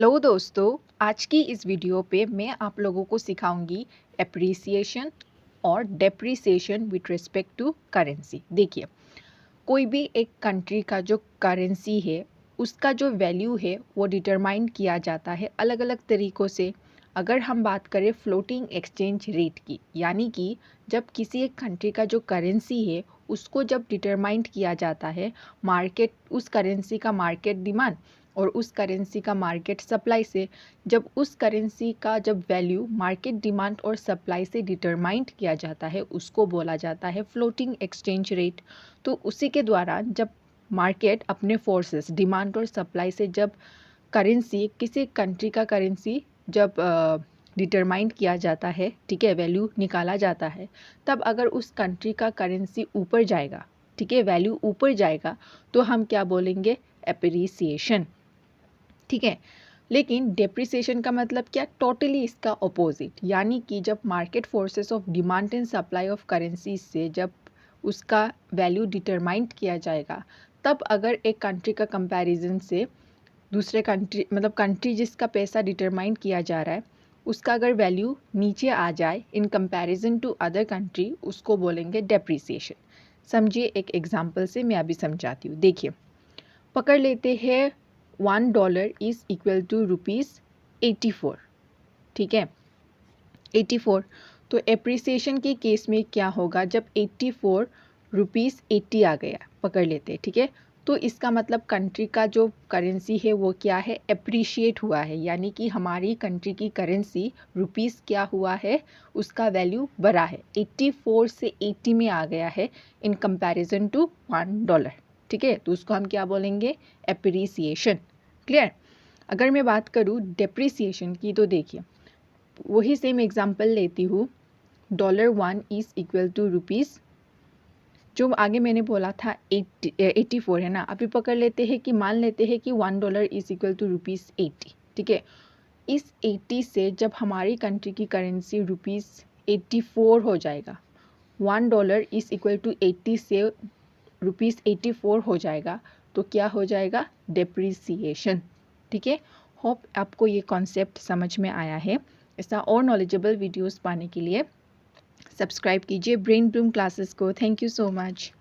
Hello दोस्तों, आज की इस वीडियो पे मैं आप लोगों को सिखाऊंगी एप्रिसिएशन और depreciation with respect to currency. देखिए, कोई भी एक कंट्री का जो करेंसी है उसका जो वैल्यू है वो डिटरमाइन किया जाता है अलग अलग तरीक़ों से। अगर हम बात करें फ्लोटिंग एक्सचेंज रेट की, यानी कि जब किसी एक कंट्री का जो करेंसी है उसको जब डिटरमाइन किया जाता है मार्केट, उस करेंसी का मार्केट डिमांड और उस करेंसी का मार्केट सप्लाई से, जब उस करेंसी का जब वैल्यू मार्केट डिमांड और सप्लाई से डिटरमाइंड किया जाता है उसको बोला जाता है फ्लोटिंग एक्सचेंज रेट। तो उसी के द्वारा जब मार्केट अपने फोर्सेस डिमांड और सप्लाई से जब करेंसी, किसी कंट्री का करेंसी जब डिटरमाइंड किया जाता है, ठीक है, वैल्यू निकाला जाता है, तब अगर उस कंट्री का करेंसी ऊपर जाएगा, ठीक है, वैल्यू ऊपर जाएगा, तो हम क्या बोलेंगे? एप्रिसिएशन। ठीक है। लेकिन डेप्रिसिएशन का मतलब क्या? टोटली इसका अपोजिट, यानी कि जब market forces of demand and supply of currency से जब उसका वैल्यू डिटरमाइंड किया जाएगा, तब अगर एक कंट्री का कंपैरिजन से दूसरे कंट्री, मतलब कंट्री जिसका पैसा डिटरमाइन किया जा रहा है उसका अगर वैल्यू नीचे आ जाए in comparison to other country, उसको बोलेंगे डेप्रिसिएशन। समझिए, एक एग्जांपल से मैं अभी समझाती हूँ। देखिए, पकड़ लेते हैं $1 इज़ इक्वल टू ₹84। ठीक है, 84। तो एप्रिसिएशन के केस में क्या होगा? जब 84 रुपीज़ 80 आ गया, पकड़ लेते हैं, ठीक है, तो इसका मतलब कंट्री का जो करेंसी है वो क्या है? एप्रिशिएट हुआ है, यानी कि हमारी कंट्री की करेंसी रुपीज़ क्या हुआ है? उसका वैल्यू बढ़ा है, 84 से 80 में आ गया है इन कंपैरिजन टू $1। ठीक है, तो उसको हम क्या बोलेंगे? एप्रिसिएशन। क्लियर? अगर मैं बात करूँ डेप्रिसिएशन की, तो देखिए, वही सेम एग्जांपल लेती हूँ। $1 इज़ इक्वल टू रुपीज़, जो आगे मैंने बोला था 84 है ना, अभी पकड़ लेते हैं कि मान लेते हैं कि $1 इज़ इक्वल टू ₹80। ठीक है, इस 80 से जब हमारी कंट्री की करेंसी ₹84 हो जाएगा, $1 इज़ इक्वल टू 80 से ₹84 हो जाएगा, तो क्या हो जाएगा? डेप्रिसिएशन। ठीक है, होप आपको ये कॉन्सेप्ट समझ में आया है। ऐसा और नॉलेजेबल वीडियोस पाने के लिए सब्सक्राइब कीजिए ब्रेन ब्लूम क्लासेस को। Thank you so much.